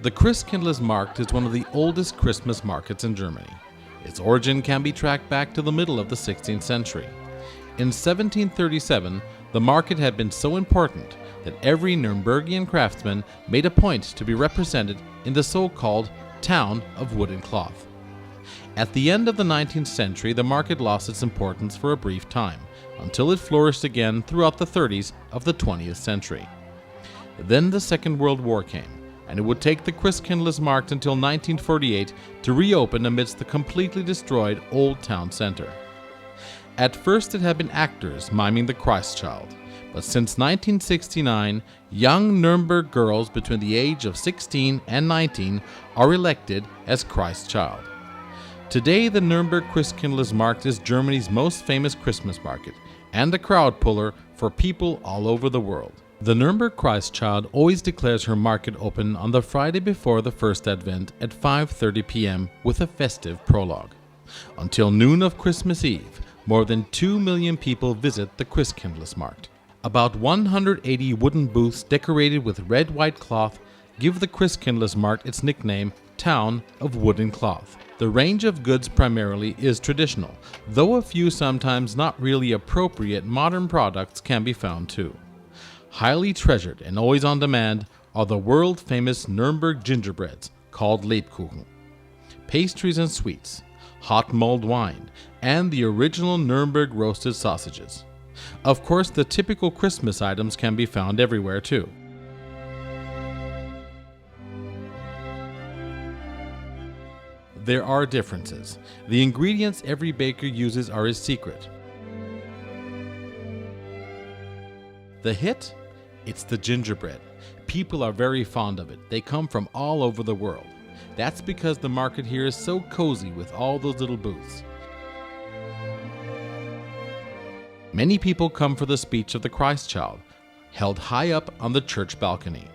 The Christkindlmarkt is one of the oldest Christmas markets in Germany. Its origin can be tracked back to the middle of the 16th century. In 1737, the market had been so important that every Nurembergian craftsman made a point to be represented in the so-called town of wood and cloth. At the end of the 19th century, the market lost its importance for a brief time, until it flourished again throughout the 30s of the 20th century. Then the Second World War came, and it would take the Christkindlmarkt until 1948 to reopen amidst the completely destroyed Old Town Center. At first it had been actors miming the Christ child, but since 1969, young Nuremberg girls between the age of 16 and 19 are elected as Christ child. Today, the Nuremberg Christkindlmarkt is Germany's most famous Christmas market and a crowd puller for people all over the world. The Nuremberg Christ child always declares her market open on the Friday before the first Advent at 5:30 p.m. with a festive prologue. Until noon of Christmas Eve, more than 2 million people visit the Christkindlmarkt. About 180 wooden booths decorated with red-white cloth give the Christkindlmarkt its nickname, Town of Wood and Cloth. The range of goods primarily is traditional, though a few sometimes not really appropriate modern products can be found too. Highly treasured and always on demand are the world-famous Nuremberg gingerbreads called Lebkuchen, pastries and sweets, hot mulled wine, and the original Nuremberg roasted sausages. Of course, the typical Christmas items can be found everywhere too. There are differences. The ingredients every baker uses are his secret. The hit? It's the gingerbread. People are very fond of it. They come from all over the world. That's because the market here is so cozy with all those little booths. Many people come for the speech of the Christ child, held high up on the church balcony.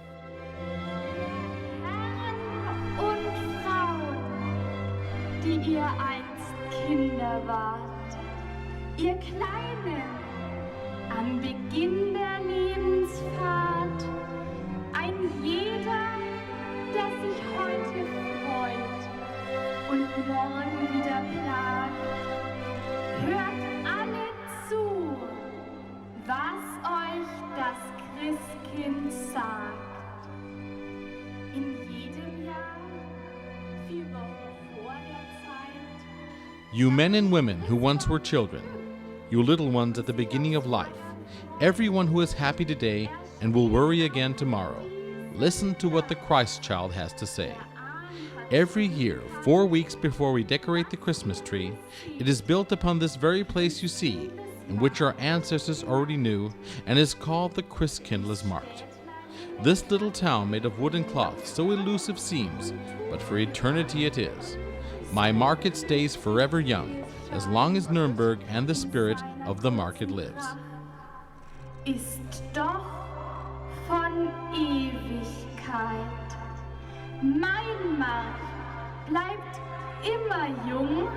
Herren und Frauen, die ihr einst Kinder wart, ihr Kleinen, am Beginn der Lebensfahrt, ein jeder, der sich heute freut und morgen wieder plagt, hört alle zu, was euch das Christkind sagt. In jedem Jahr, 4 Wochen vor der Zeit. You men and women who once were children, you little ones at the beginning of life, everyone who is happy today and will worry again tomorrow, listen to what the Christ child has to say. Every year, 4 weeks before we decorate the Christmas tree, it is built upon this very place you see, in which our ancestors already knew, and is called the Christkindlmarkt. This little town made of wood and cloth so elusive seems, but for eternity it is. My market stays forever young, as long as Nuremberg and the spirit of the market lives. Ist doch von Ewigkeit. Mein Markt bleibt immer jung,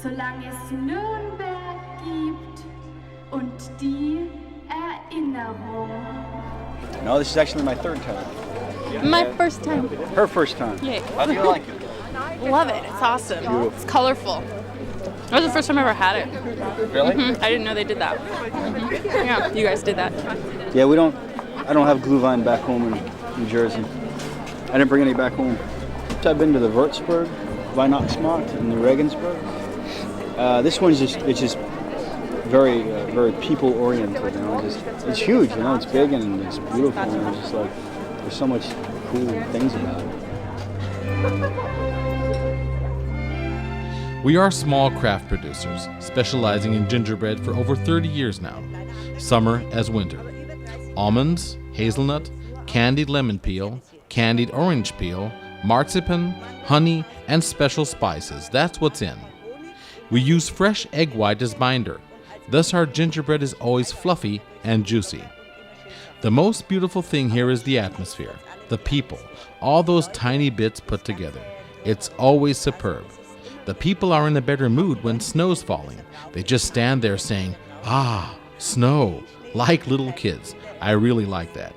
solange es Nürnberg gibt und die Erinnerung. No, this is actually my third time. My first time. Her first time. Yay. How do you like it? Love it. It's awesome. Beautiful. It's colorful. That was the first time I ever had it. Really? I didn't know they did that. Yeah, you guys did that. Yeah, I don't have Glühwein back home in New Jersey. I didn't bring any back home. I've been to the Würzburg, Weihnachtsmarkt, and the Regensburg. This one's just very very people oriented. You know, it's huge. You know, it's big and it's beautiful. And it's just like there's so much cool things about it. We are small craft producers, specializing in gingerbread for over 30 years now, summer as winter. Almonds, hazelnut, candied lemon peel, candied orange peel, marzipan, honey, and special spices. That's what's in. We use fresh egg white as binder. Thus our gingerbread is always fluffy and juicy. The most beautiful thing here is the atmosphere, the people, all those tiny bits put together. It's always superb. The people are in a better mood when snow's falling. They just stand there saying, "Ah, snow," like little kids. I really like that.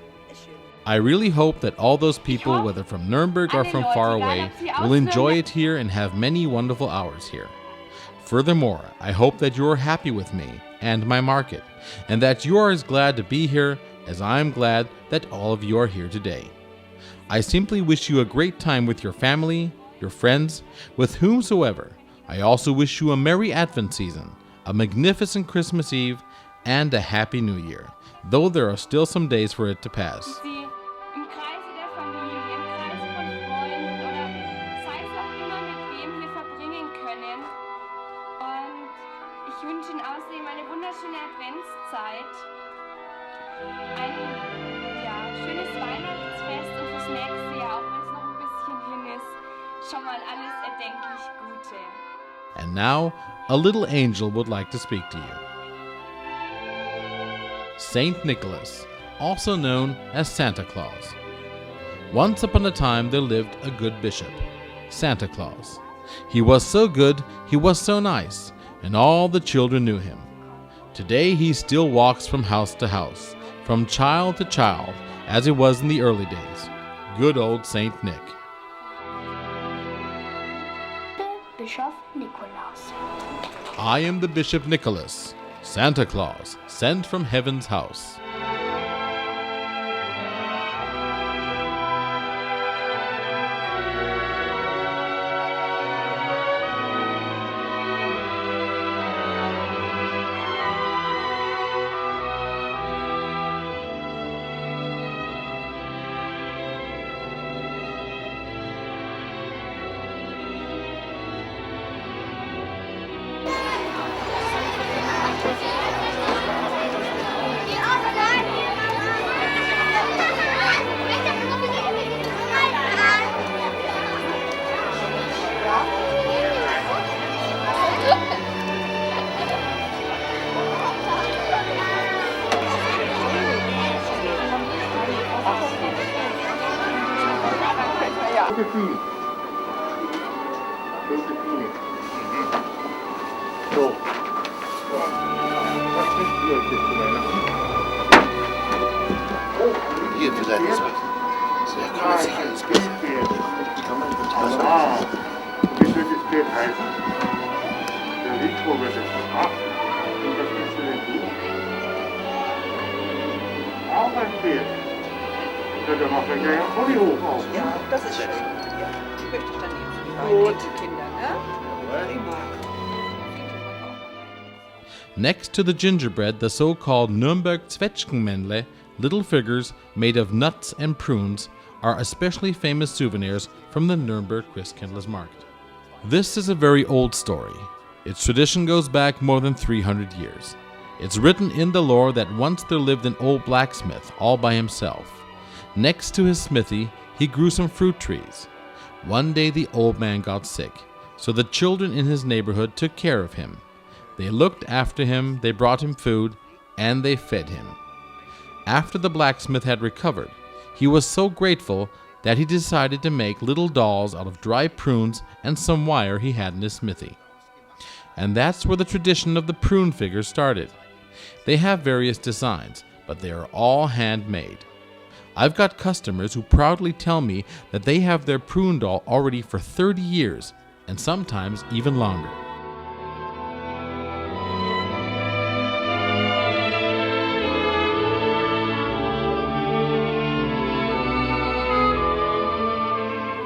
I really hope that all those people, whether from Nuremberg or from far away, will enjoy it here and have many wonderful hours here. Furthermore, I hope that you are happy with me and my market, and that you are as glad to be here as I am glad that all of you are here today. I simply wish you a great time with your family, your friends, with whomsoever. I also wish you a merry Advent season, a magnificent Christmas Eve, and a happy New Year, though there are still some days for it to pass. Sie im Kreise der Familie, im Kreise von Freunden oder sei es auch immer mit wem hier verbringen können. Und ich wünsche Ihnen außerdem eine wunderschöne Adventszeit, ein schönes Weihnachtsfest und fürs nächste Jahr, auch wenn es noch ein bisschen hin ist, schon mal alles erdenklich Gute. And now, a little angel would like to speak to you. Saint Nicholas, also known as Santa Claus. Once upon a time there lived a good bishop, Santa Claus. He was so good, he was so nice, and all the children knew him. Today he still walks from house to house, from child to child, as it was in the early days. Good old Saint Nick. Bischof Nikolaus. I am the Bishop Nicholas, Santa Claus, sent from heaven's house. Hier, vielleicht ist was. So, ja, kann man sicher ins Bild. Kann man Wie wird das Bild heißen? Der Rico wird es gemacht. Und das willst du denn tun? Auch ein Bild. Dann machen wir gleich ein Pulli hoch auf. Ja, das ist schön. Ja, die möchte ich dann nehmen für die beiden Kinder, ne? Prima. Next to the gingerbread, the so-called Nürnberg Zwetschgenmännle, little figures made of nuts and prunes, are especially famous souvenirs from the Nürnberg Christkindlmarkt. This is a very old story. Its tradition goes back more than 300 years. It's written in the lore that once there lived an old blacksmith all by himself. Next to his smithy, he grew some fruit trees. One day the old man got sick, so the children in his neighborhood took care of him. They looked after him, they brought him food, and they fed him. After the blacksmith had recovered, he was so grateful that he decided to make little dolls out of dry prunes and some wire he had in his smithy. And that's where the tradition of the prune figures started. They have various designs, but they are all handmade. I've got customers who proudly tell me that they have their prune doll already for 30 years, and sometimes even longer.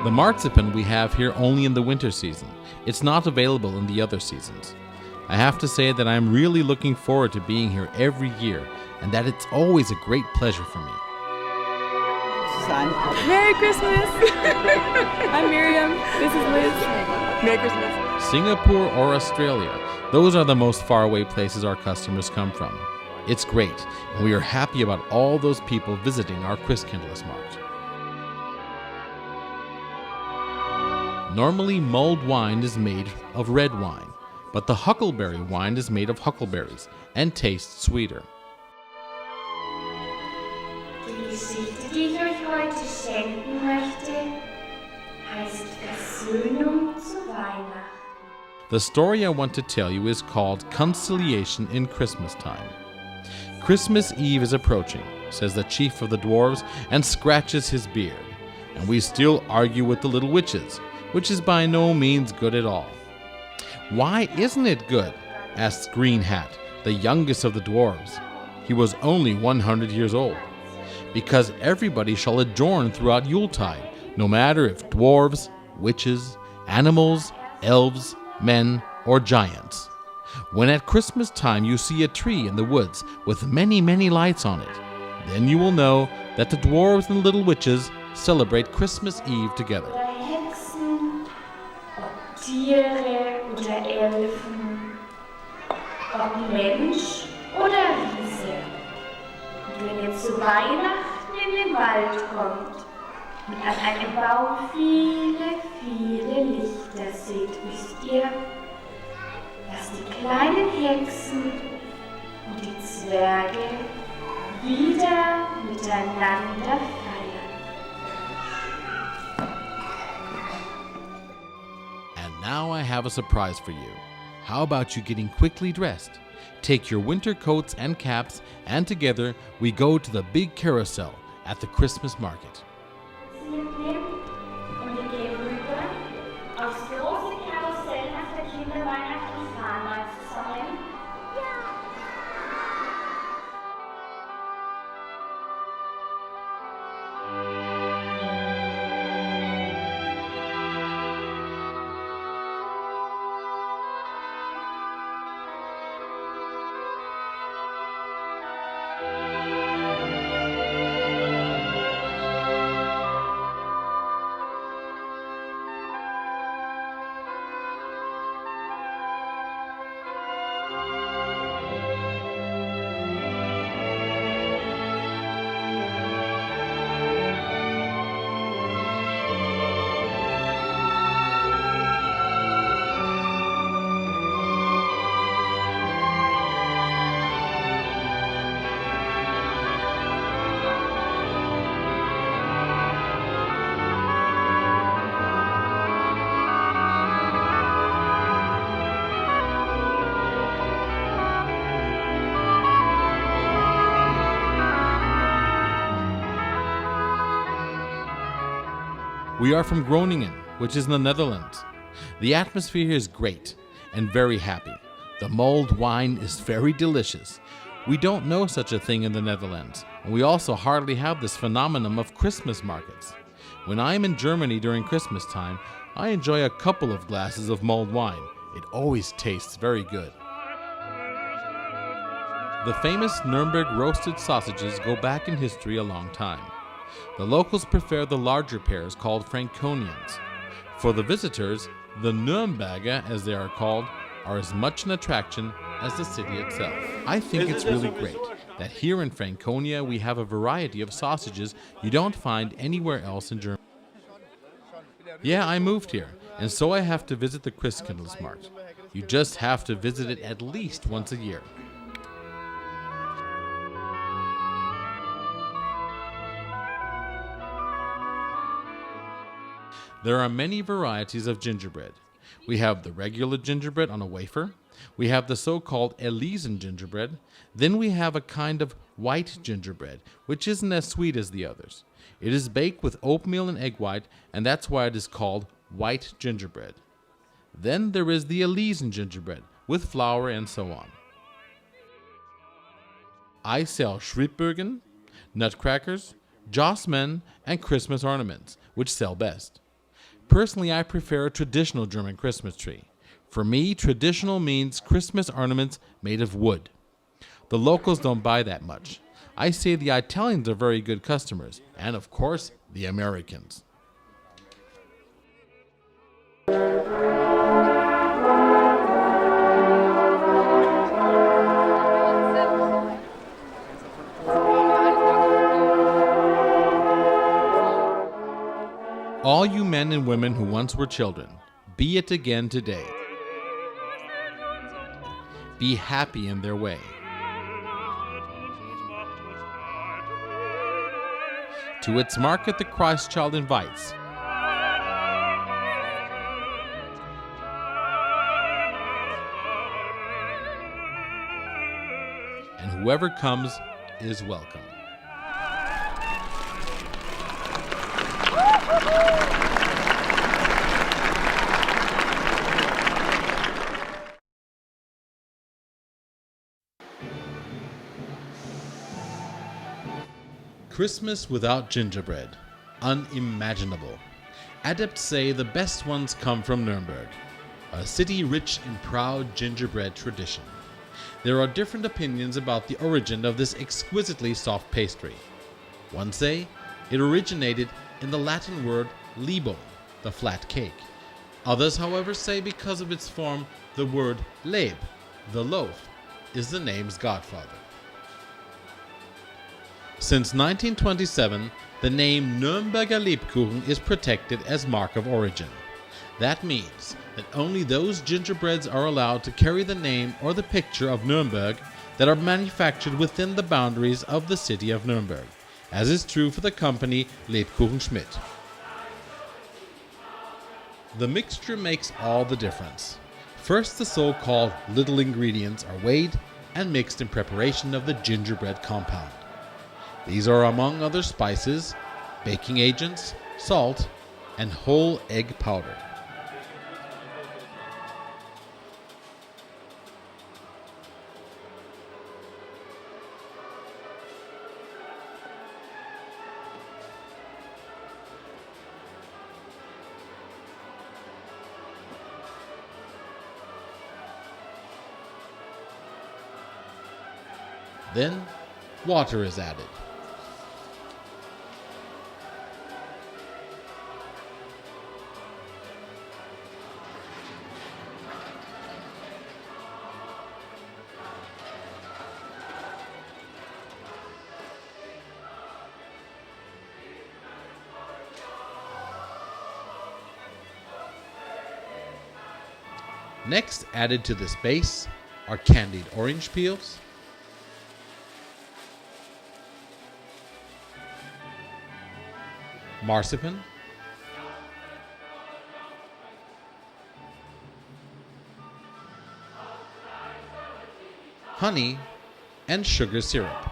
The marzipan we have here only in the winter season. It's not available in the other seasons. I have to say that I'm really looking forward to being here every year, and that it's always a great pleasure for me. Merry Christmas! I'm Miriam. This is Liz. Merry Christmas. Singapore or Australia, those are the most faraway places our customers come from. It's great, and we are happy about all those people visiting our Christkindlmarkt. Normally, mulled wine is made of red wine, but the huckleberry wine is made of huckleberries and tastes sweeter. Die Geschichte, die ich euch heute schenken möchte, heißt Versöhnung zu Weihnachten. The story I want to tell you is called Conciliation in Christmas Time. Christmas Eve is approaching, says the chief of the dwarves, and scratches his beard. And we still argue with the little witches, which is by no means good at all. Why isn't it good? Asks Green Hat, the youngest of the dwarves. He was only 100 years old. Because everybody shall adorn throughout Yuletide, no matter if dwarves, witches, animals, elves, men, or giants. When at Christmas time you see a tree in the woods with many, many lights on it, then you will know that the dwarves and little witches celebrate Christmas Eve together. Oder Hexen, ob Tiere oder Elfen, ob Mensch oder Riese. Und wenn ihr zu Weihnachten in den Wald kommt und an einem Baum viele, viele Lichter seht, wisst ihr, dass die kleinen Hexen und die Zwerge wieder miteinander feiern. And now I have a surprise for you. How about you getting quickly dressed? Take your winter coats and caps, and together we go to the big carousel at the Christmas market. Mitnehmen und wir gehen rüber aufs große Karussell nach der Kinderweihnacht und fahren mal zusammen. We are from Groningen, which is in the Netherlands. The atmosphere here is great and very happy. The mulled wine is very delicious. We don't know such a thing in the Netherlands, and we also hardly have this phenomenon of Christmas markets. When I am in Germany during Christmas time, I enjoy a couple of glasses of mulled wine. It always tastes very good. The famous Nuremberg roasted sausages go back in history a long time. The locals prefer the larger pears called Franconians. For the visitors, the Nürnberger, as they are called, are as much an attraction as the city itself. I think it's really great that here in Franconia we have a variety of sausages you don't find anywhere else in Germany. Yeah, I moved here, and so I have to visit the Christkindlmarkt. You just have to visit it at least once a year. There are many varieties of gingerbread. We have the regular gingerbread on a wafer. We have the so-called Elysian gingerbread. Then we have a kind of white gingerbread, which isn't as sweet as the others. It is baked with oatmeal and egg white, and that's why it is called white gingerbread. Then there is the Elysian gingerbread, with flour and so on. I sell Schwibburgen, nutcrackers, Jossmen, and Christmas ornaments, which sell best. Personally, I prefer a traditional German Christmas tree. For me, traditional means Christmas ornaments made of wood. The locals don't buy that much. I say the Italians are very good customers, and of course, the Americans. All you men and women who once were children, be it again today. Be happy in their way. To its market the Christ child invites. And whoever comes is welcome. Christmas without gingerbread. Unimaginable. Adepts say the best ones come from Nuremberg, a city rich in proud gingerbread tradition. There are different opinions about the origin of this exquisitely soft pastry. One say it originated in the Latin word libum, the flat cake. Others, however, say because of its form, the word leb, the loaf, is the name's godfather. Since 1927, the name Nürnberger Lebkuchen is protected as mark of origin. That means that only those gingerbreads are allowed to carry the name or the picture of Nuremberg that are manufactured within the boundaries of the city of Nuremberg, as is true for the company Lebkuchen Schmidt. The mixture makes all the difference. First, the so-called little ingredients are weighed and mixed in preparation of the gingerbread compound. These are, among other spices, baking agents, salt, and whole egg powder. Then, water is added. Next added to this base are candied orange peels, marzipan, honey, and sugar syrup.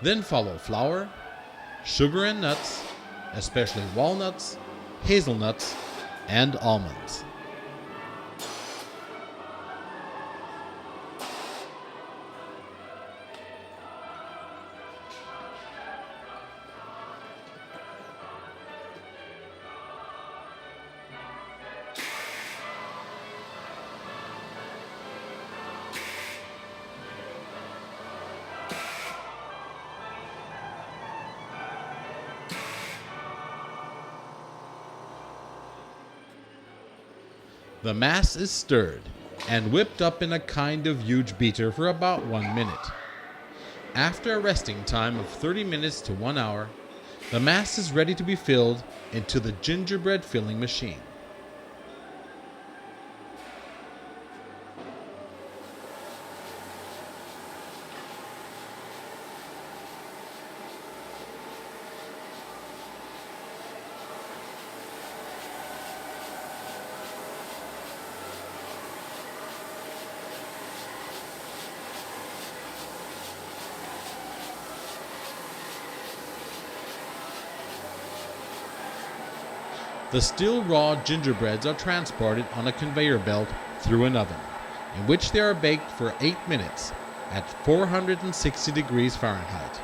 Then follow flour, sugar and nuts, especially walnuts, hazelnuts, and almonds. The mass is stirred and whipped up in a kind of huge beater for about 1 minute. After a resting time of 30 minutes to 1 hour, the mass is ready to be filled into the gingerbread filling machine. The still raw gingerbreads are transported on a conveyor belt through an oven, in which they are baked for 8 minutes at 460 degrees Fahrenheit.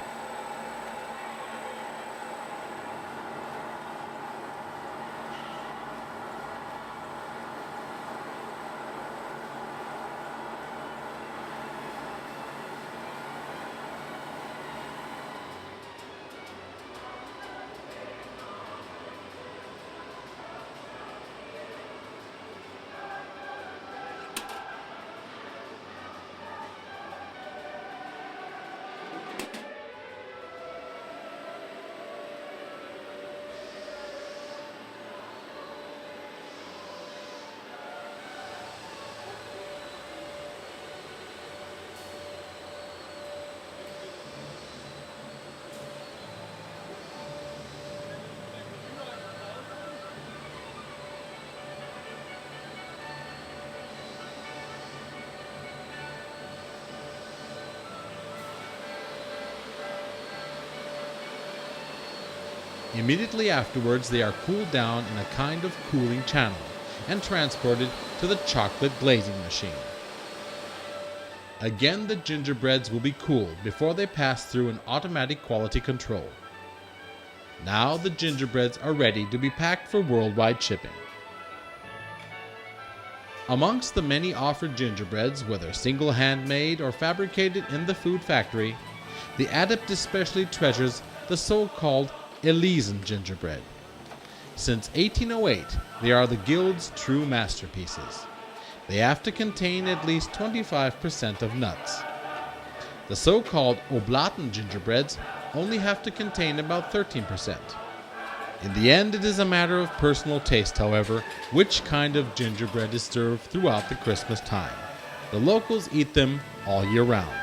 Immediately afterwards, they are cooled down in a kind of cooling channel and transported to the chocolate glazing machine. Again, the gingerbreads will be cooled before they pass through an automatic quality control. Now the gingerbreads are ready to be packed for worldwide shipping. Amongst the many offered gingerbreads, whether single handmade or fabricated in the food factory, the adept especially treasures the so-called Elysian gingerbread. Since 1808, they are the Guild's true masterpieces. They have to contain at least 25% of nuts. The so-called Oblaten gingerbreads only have to contain about 13%. In the end, it is a matter of personal taste, however, which kind of gingerbread is served throughout the Christmas time. The locals eat them all year round.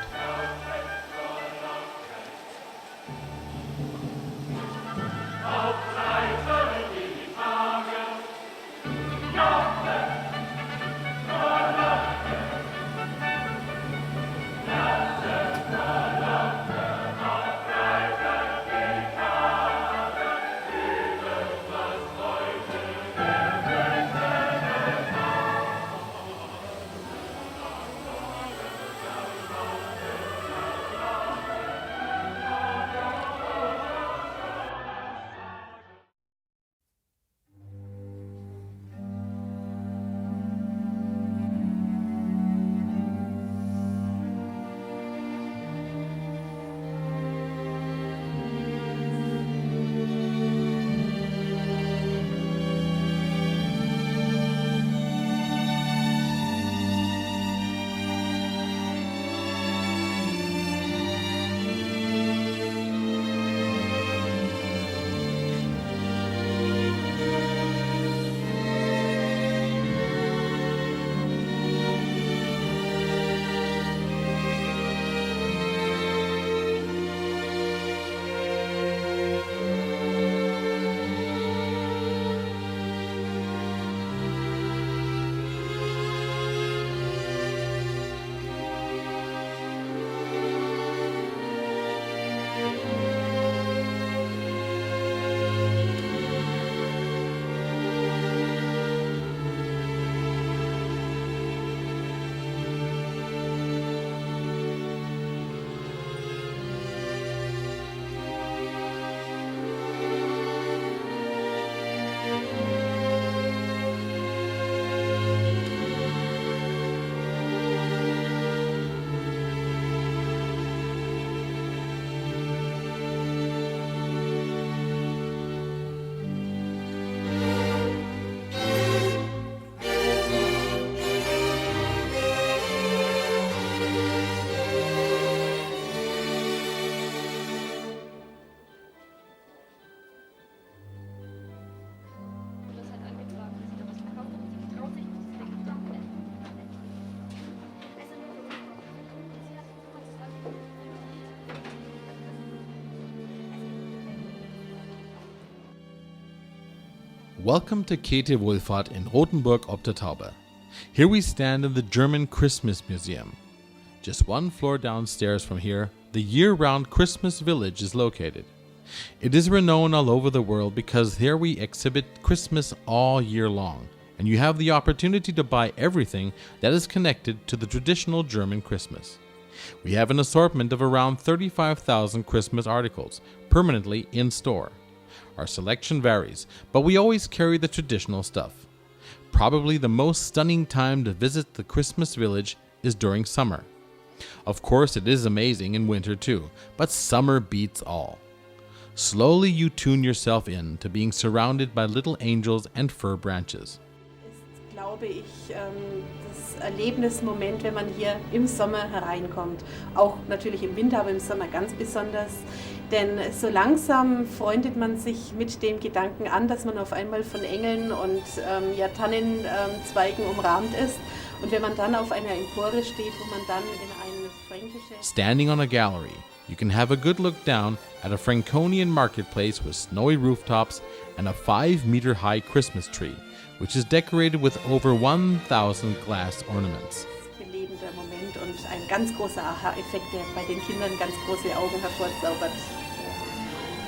Welcome to Käthe Wohlfahrt in Rothenburg ob der Tauber. Here we stand in the German Christmas Museum. Just one floor downstairs from here, the year-round Christmas Village is located. It is renowned all over the world because here we exhibit Christmas all year long, and you have the opportunity to buy everything that is connected to the traditional German Christmas. We have an assortment of around 35,000 Christmas articles, permanently in store. Our selection varies, but we always carry the traditional stuff. Probably the most stunning time to visit the Christmas Village is during summer. Of course, it is amazing in winter too, but summer beats all. Slowly you tune yourself in to being surrounded by little angels and fir branches. Ist, glaube ich, das Erlebnismoment, wenn man hier im Sommer hereinkommt. Auch natürlich im Winter, aber im Sommer ganz besonders. Denn so langsam freundet man sich mit dem Gedanken an, dass man auf einmal von Engeln und Tannenzweigen umrahmt ist. Und wenn man dann auf einer Empore steht, wo man dann in eine fränkische... Standing on a gallery, you can have a good look down at a Franconian marketplace with snowy rooftops and a 5-meter-high Christmas tree, which is decorated with over 1,000 glass ornaments. Belebender Moment und ein ganz großer Aha-Effekt, der bei den Kindern ganz große Augen hervorzaubert.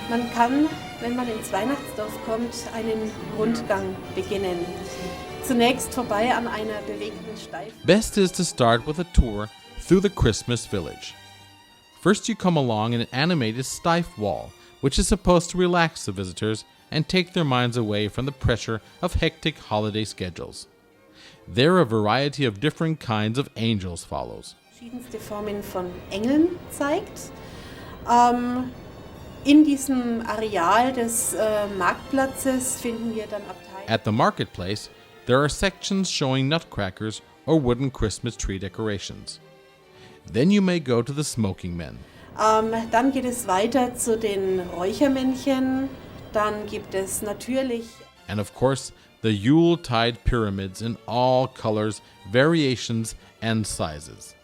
Man kann, wenn man ins Weihnachtsdorf kommt, einen Rundgang beginnen. Zunächst vorbei an einer bewegten Steif. Best is to start with a tour through the Christmas village. First you come along an animated stiff wall, which is supposed to relax the visitors and take their minds away from the pressure of hectic holiday schedules. There a variety of different kinds of angels follows. Verschiedenste Formen von Engeln zeigt. In diesem Areal des Marktplatzes finden wir dann Abteile. At the marketplace, there are sections showing nutcrackers or wooden Christmas tree decorations. Then you may go to the smoking men. Dann geht es weiter zu den Räuchermännchen. Dann gibt es natürlich And of course, the Yuletide pyramids in all colors, variations, and sizes.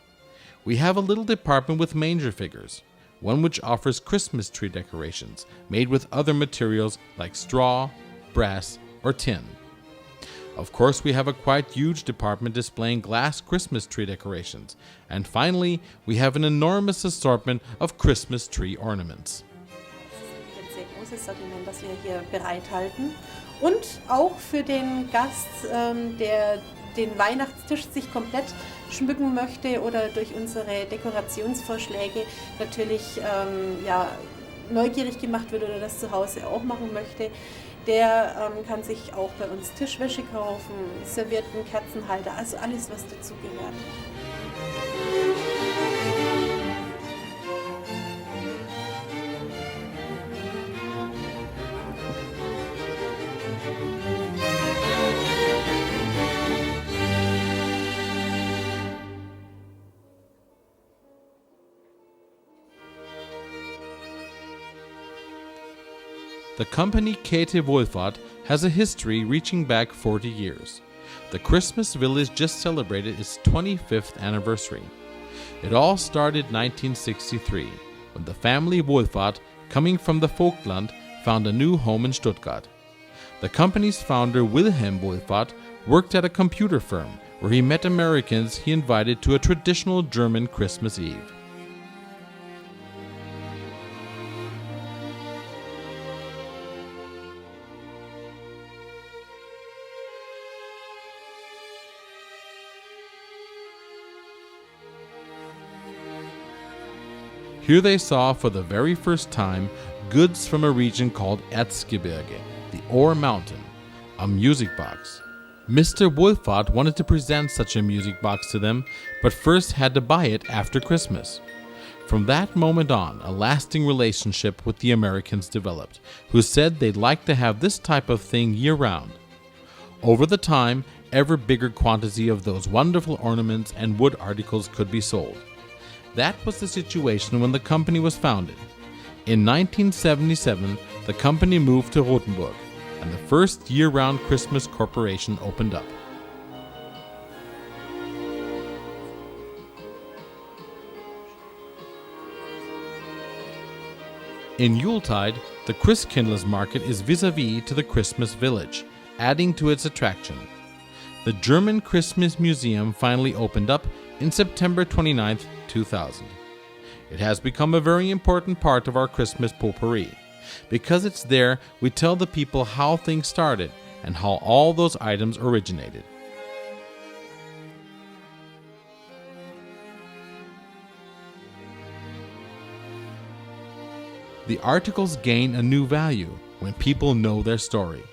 We have a little department with manger figures, one which offers Christmas tree decorations made with other materials like straw, brass, or tin. Of course, we have a quite huge department displaying glass Christmas tree decorations. And finally, we have an enormous assortment of Christmas tree ornaments. ein sehr großes Sortiment, das wir hier bereithalten. Und auch für den Gast, der den Weihnachtstisch sich komplett schmücken möchte oder durch unsere Dekorationsvorschläge natürlich neugierig gemacht wird oder das zu Hause auch machen möchte, der kann sich auch bei uns Tischwäsche kaufen, Servietten, Kerzenhalter, also alles, was dazugehört. The company Käthe Wohlfahrt has a history reaching back 40 years. The Christmas village just celebrated its 25th anniversary. It all started 1963, when the family Wohlfahrt, coming from the Vogtland, found a new home in Stuttgart. The company's founder Wilhelm Wohlfahrt worked at a computer firm where he met Americans he invited to a traditional German Christmas Eve. Here they saw for the very first time goods from a region called Erzgebirge, the Ore Mountain, a music box. Mr. Wohlfahrt wanted to present such a music box to them, but first had to buy it after Christmas. From that moment on, a lasting relationship with the Americans developed, who said they'd like to have this type of thing year-round. Over the time, ever bigger quantity of those wonderful ornaments and wood articles could be sold. That was the situation when the company was founded. In 1977, the company moved to Rothenburg, and the first year-round Christmas corporation opened up. In Yuletide, the Christkindlmarkt is vis-a-vis to the Christmas village, adding to its attraction. The German Christmas Museum finally opened up in September 29, 2000. It has become a very important part of our Christmas potpourri. Because it's there, we tell the people how things started and how all those items originated. The articles gain a new value when people know their story.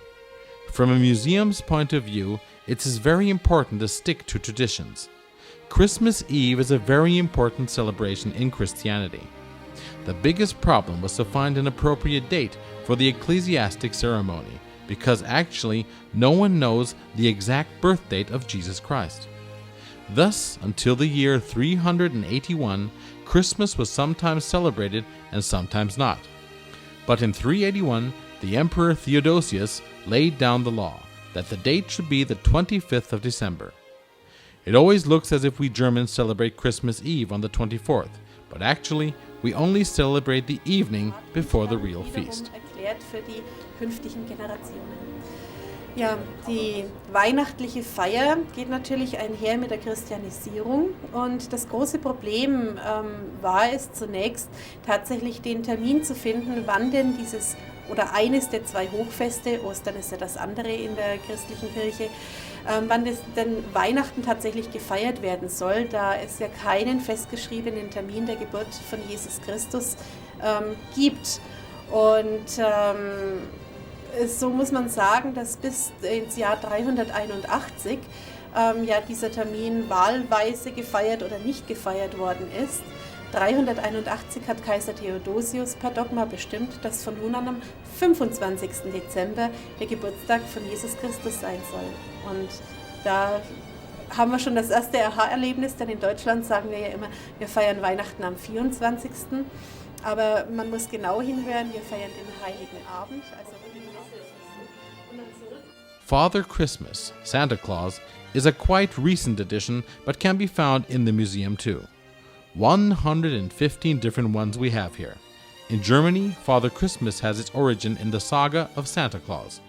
From a museum's point of view, it is very important to stick to traditions. Christmas Eve is a very important celebration in Christianity. The biggest problem was to find an appropriate date for the ecclesiastic ceremony, because actually no one knows the exact birth date of Jesus Christ. Thus, until the year 381, Christmas was sometimes celebrated and sometimes not. But in 381, the Emperor Theodosius laid down the law that the date should be the 25th of December. It always looks as if we Germans celebrate Christmas Eve on the 24th, but actually we only celebrate the evening before the real feast. Erklärt für die künftigen Generationen. Ja, die weihnachtliche Feier geht natürlich einher mit der Christianisierung und das große Problem war es zunächst tatsächlich den Termin zu finden, wann denn dieses oder eines der zwei Hochfeste, Ostern ist ja das andere in der christlichen Kirche, wann das denn Weihnachten tatsächlich gefeiert werden soll, da es ja keinen festgeschriebenen Termin der Geburt von Jesus Christus gibt. Und so muss man sagen, dass bis ins Jahr 381 ja dieser Termin wahlweise gefeiert oder nicht gefeiert worden ist. 381 hat Kaiser Theodosius per Dogma bestimmt, dass von nun an am 25. Dezember der Geburtstag von Jesus Christus sein soll. Und da haben wir schon das erste Aha-Erlebnis, denn in Deutschland sagen wir ja immer, wir feiern Weihnachten am 24. Aber man muss genau hinhören, wir feiern den Heiligen Abend. Also Father Christmas, Santa Claus, is a quite recent addition but can be found in the museum too. 115 different ones we have here. In Germany, Father Christmas has its origin in the saga of Santa Claus.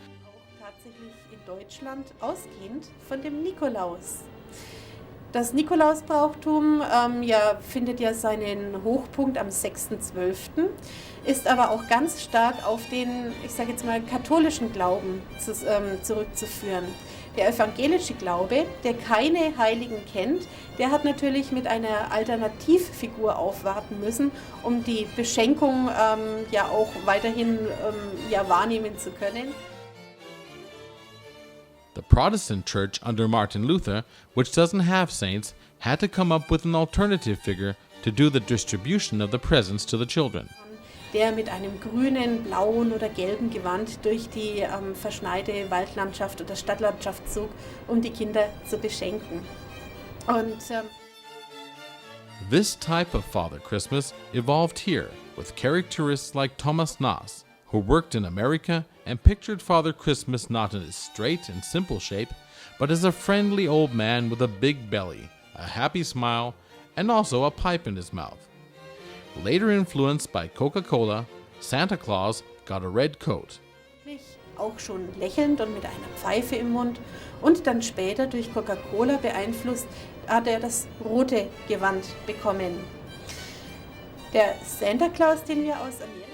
Tatsächlich in Deutschland ausgehend von dem Nikolaus. Das Nikolausbrauchtum findet ja seinen Hochpunkt am 6.12., ist aber auch ganz stark auf den, ich sage jetzt mal, katholischen Glauben zurückzuführen. Der evangelische Glaube, der keine Heiligen kennt, der hat natürlich mit einer Alternativfigur aufwarten müssen, um die Beschenkung ja auch weiterhin wahrnehmen zu können. The Protestant Church under Martin Luther, which doesn't have saints, had to come up with an alternative figure to do the distribution of the presents to the children. Der mit einem grünen, blauen oder gelben Gewand durch die verschneite Waldlandschaft oder Stadtlandschaft zog, um die Kinder zu beschenken. Und this type of Father Christmas evolved here with characterists like Thomas Naas, who worked in America and pictured Father Christmas not in his straight and simple shape, but as a friendly old man with a big belly, a happy smile, and also a pipe in his mouth. Later influenced by Coca-Cola, Santa Claus got a red coat. Auch schon lächelnd und mit einer Pfeife im Mund und dann später durch Coca-Cola beeinflusst, hat er das rote Gewand bekommen. Der Santa Claus, den wir aus Amerika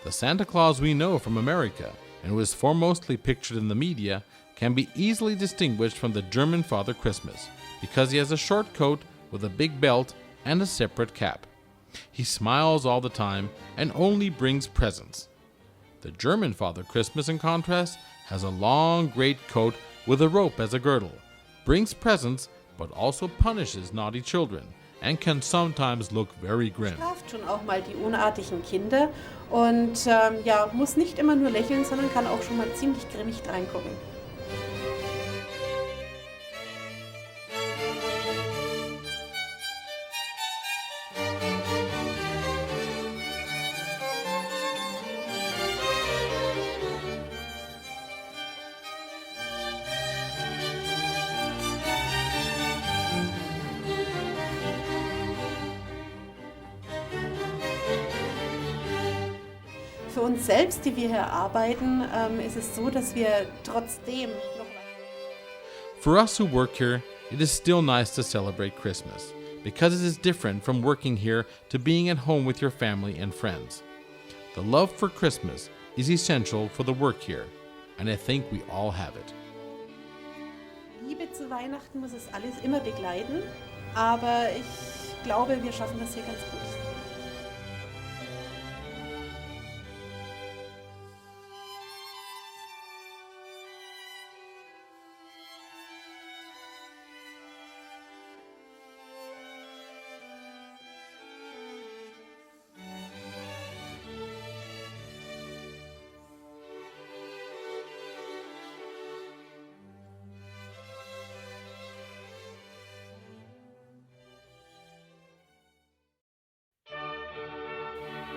The Santa Claus we know from America, and who is foremostly pictured in the media, can be easily distinguished from the German Father Christmas, because he has a short coat with a big belt and a separate cap. He smiles all the time and only brings presents. The German Father Christmas, in contrast, has a long great coat with a rope as a girdle, brings presents, but also punishes naughty children, and can sometimes look very grim. Straft schon auch mal die unartigen Kinder und muss nicht immer nur lächeln, sondern kann auch schon mal ziemlich grimmig reingucken. Für uns selbst, die wir hier arbeiten, ist es so, dass wir trotzdem noch... For us who work here, it is still nice to celebrate Christmas, because it is different from working here to being at home with your family and friends. The love for Christmas is essential for the work here, and I think we all have it. Liebe zu Weihnachten muss es alles immer begleiten, aber ich glaube, wir schaffen das hier ganz gut.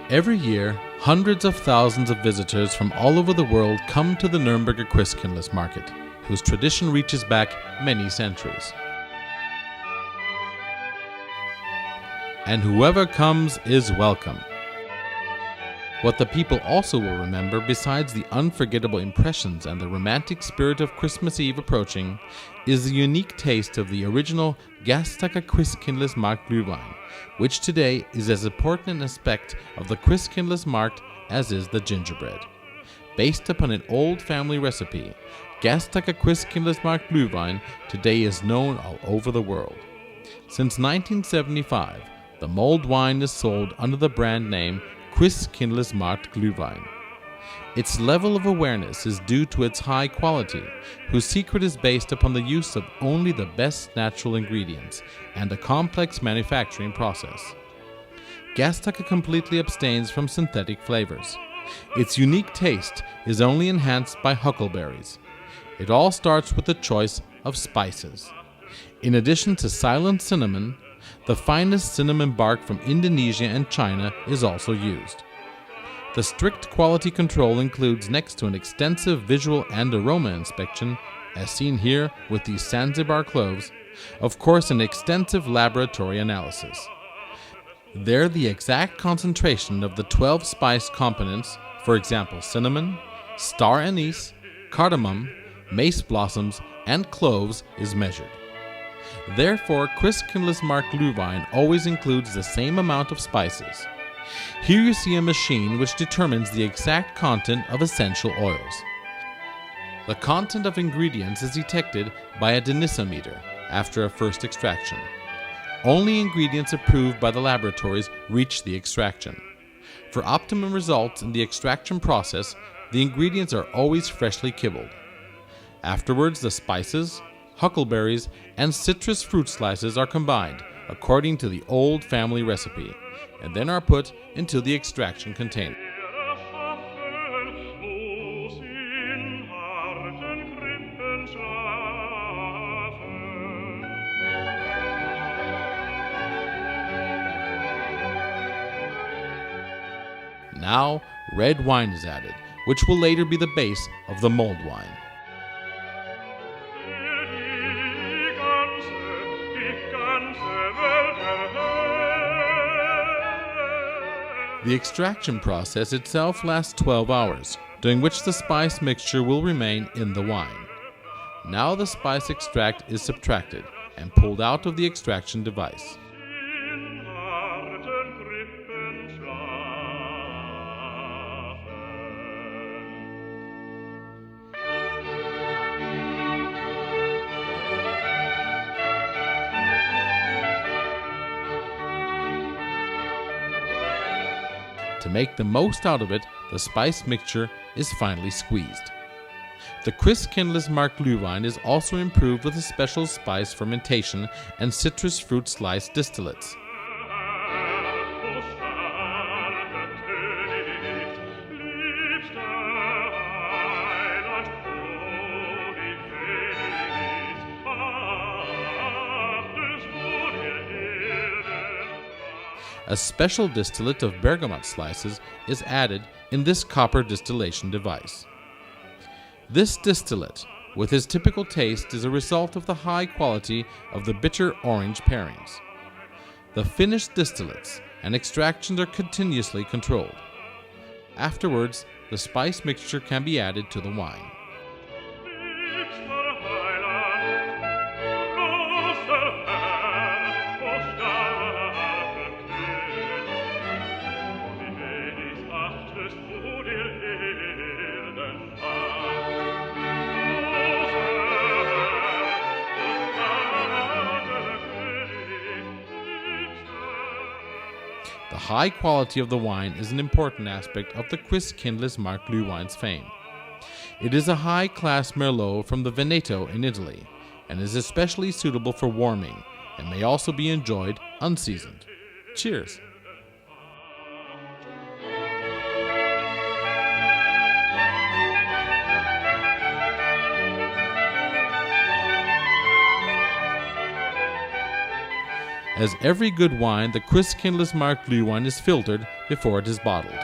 Every year, hundreds of thousands of visitors from all over the world come to the Nürnberger Christkindlmarkt, whose tradition reaches back many centuries. And whoever comes is welcome. What the people also will remember, besides the unforgettable impressions and the romantic spirit of Christmas Eve approaching, is the unique taste of the original Gastacker Christkindlmarkt Glühwein, which today is as important an aspect of the Christkindlmarkt as is the gingerbread. Based upon an old family recipe, Gastacker Christkindlmarkt Glühwein today is known all over the world. Since 1975, the mulled wine is sold under the brand name Christkindlmarkt Glühwein. Its level of awareness is due to its high quality, whose secret is based upon the use of only the best natural ingredients and a complex manufacturing process. Gastacker completely abstains from synthetic flavors. Its unique taste is only enhanced by huckleberries. It all starts with the choice of spices. In addition to silent cinnamon, the finest cinnamon bark from Indonesia and China is also used. The strict quality control includes, next to an extensive visual and aroma inspection, as seen here with these Zanzibar cloves, of course an extensive laboratory analysis. There the exact concentration of the 12 spice components, for example cinnamon, star anise, cardamom, mace blossoms, and cloves, is measured. Therefore, Christkindlmarkt Glühwein always includes the same amount of spices. Here you see a machine which determines the exact content of essential oils. The content of ingredients is detected by a denisometer after a first extraction. Only ingredients approved by the laboratories reach the extraction. For optimum results in the extraction process, the ingredients are always freshly kibbled. Afterwards, the spices, huckleberries, and citrus fruit slices are combined according to the old family recipe, and then are put into the extraction container. Now, red wine is added, which will later be the base of the mulled wine. The extraction process itself lasts 12 hours, during which the spice mixture will remain in the wine. Now the spice extract is subtracted and pulled out of the extraction device. To make the most out of it, the spice mixture is finally squeezed. The Christkindlmarkt Glühwein is also improved with a special spice fermentation and citrus fruit slice distillates. A special distillate of bergamot slices is added in this copper distillation device. This distillate, with its typical taste, is a result of the high quality of the bitter orange pairings. The finished distillates and extractions are continuously controlled. Afterwards, the spice mixture can be added to the wine. The high quality of the wine is an important aspect of the Christkindlmarkt Glühwein's fame. It is a high-class Merlot from the Veneto in Italy, and is especially suitable for warming, and may also be enjoyed unseasoned. Cheers! As every good wine, the Christkindlmarkt Glühwein is filtered before it is bottled.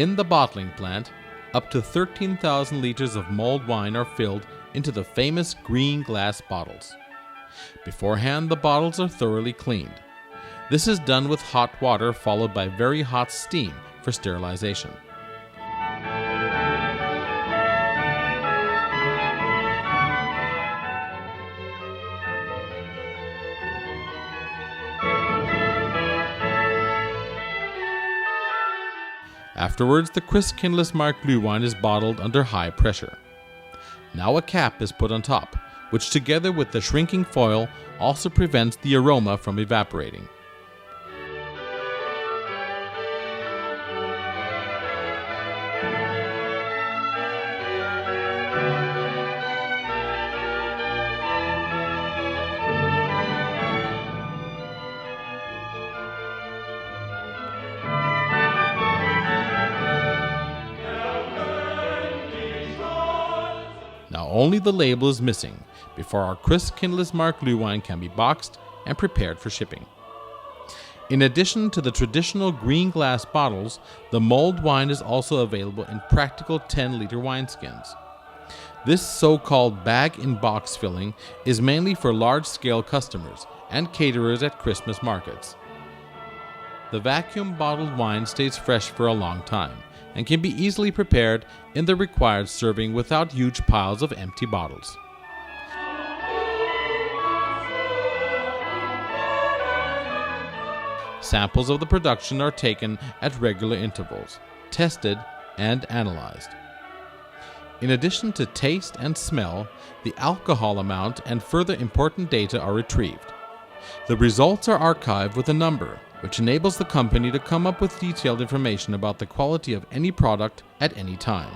In the bottling plant, up to 13,000 liters of mulled wine are filled into the famous green glass bottles. Beforehand, the bottles are thoroughly cleaned. This is done with hot water followed by very hot steam for sterilization. Afterwards, the Christkindlmarkt Glühwein is bottled under high pressure. Now a cap is put on top, which together with the shrinking foil also prevents the aroma from evaporating. Now only the label is missing before our Christkindlmarkt Glühwein can be boxed and prepared for shipping. In addition to the traditional green glass bottles, the mulled wine is also available in practical 10-liter wineskins. This so-called bag-in-box filling is mainly for large-scale customers and caterers at Christmas markets. The vacuum bottled wine stays fresh for a long time and can be easily prepared in the required serving without huge piles of empty bottles. Samples of the production are taken at regular intervals, tested and analyzed. In addition to taste and smell, the alcohol amount and further important data are retrieved. The results are archived with a number, which enables the company to come up with detailed information about the quality of any product at any time.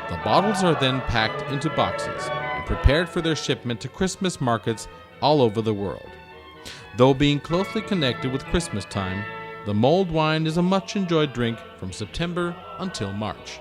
The bottles are then packed into boxes and prepared for their shipment to Christmas markets all over the world. Though being closely connected with Christmas time, the mulled wine is a much enjoyed drink from September until March.